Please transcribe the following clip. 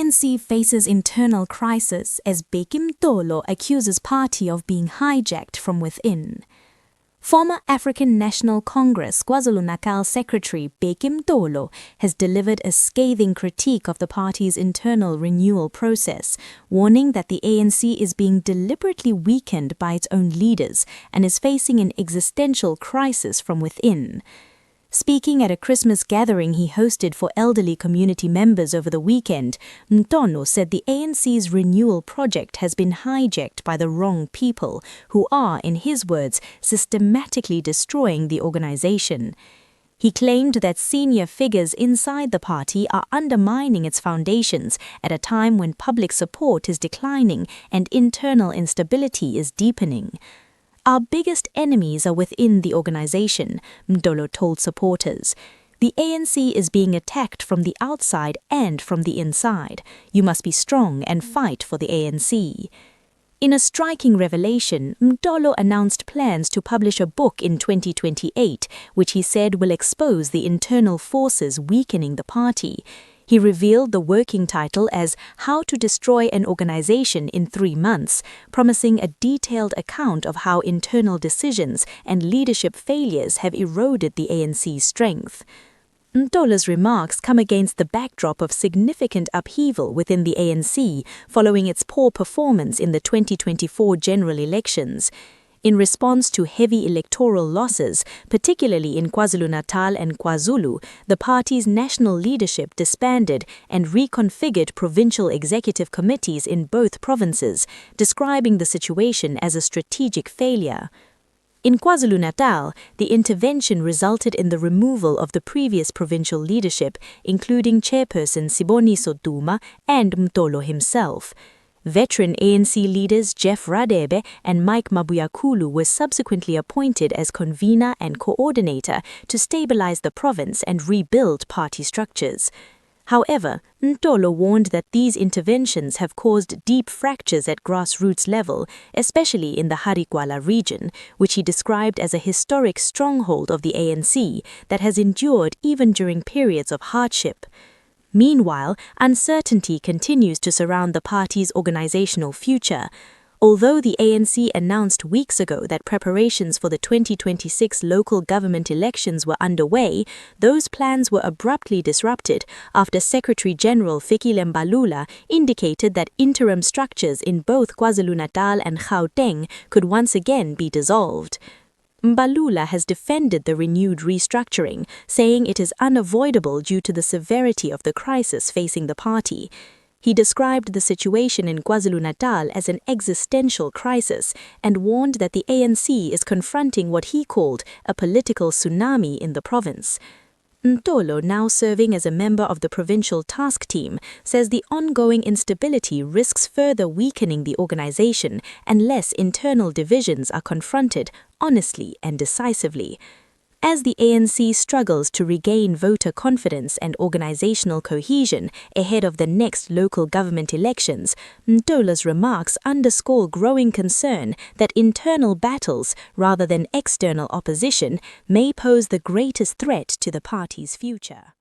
ANC faces internal crisis as Mtolo accuses party of being hijacked from within. Former African National Congress KwaZulu-Natal Secretary Mtolo has delivered a scathing critique of the party's internal renewal process, warning that the ANC is being deliberately weakened by its own leaders and is facing an existential crisis from within. Speaking at a Christmas gathering he hosted for elderly community members over the weekend, Mtolo said the ANC's renewal project has been hijacked by the wrong people, who are, in his words, systematically destroying the organization. He claimed that senior figures inside the party are undermining its foundations at a time when public support is declining and internal instability is deepening. Our biggest enemies are within the organization, Mtolo told supporters. The ANC is being attacked from the outside and from the inside. You must be strong and fight for the ANC. In a striking revelation, Mtolo announced plans to publish a book in 2028, which he said will expose the internal forces weakening the party. He revealed the working title as How to Destroy an Organization in 3 Months, promising a detailed account of how internal decisions and leadership failures have eroded the ANC's strength. Mtolo's remarks come against the backdrop of significant upheaval within the ANC following its poor performance in the 2024 general elections. In response to heavy electoral losses, particularly in KwaZulu-Natal and KwaZulu, the party's national leadership disbanded and reconfigured provincial executive committees in both provinces, describing the situation as a strategic failure. In KwaZulu-Natal, the intervention resulted in the removal of the previous provincial leadership, including Chairperson Siboniso Duma and Mtolo himself. Veteran ANC leaders Jeff Radebe and Mike Mabuyakulu were subsequently appointed as convener and coordinator to stabilize the province and rebuild party structures. However, Mtolo warned that these interventions have caused deep fractures at grassroots level, especially in the Harigwala region, which he described as a historic stronghold of the ANC that has endured even during periods of hardship. Meanwhile, uncertainty continues to surround the party's organizational future. Although the ANC announced weeks ago that preparations for the 2026 local government elections were underway, those plans were abruptly disrupted after Secretary-General Fikile Mbalula indicated that interim structures in both KwaZulu-Natal and Gauteng could once again be dissolved. Mbalula has defended the renewed restructuring, saying it is unavoidable due to the severity of the crisis facing the party. He described the situation in KwaZulu-Natal as an existential crisis and warned that the ANC is confronting what he called a political tsunami in the province. Mtolo, now serving as a member of the provincial task team, says the ongoing instability risks further weakening the organization unless internal divisions are confronted honestly and decisively. As the ANC struggles to regain voter confidence and organizational cohesion ahead of the next local government elections, Mtolo's remarks underscore growing concern that internal battles, rather than external opposition, may pose the greatest threat to the party's future.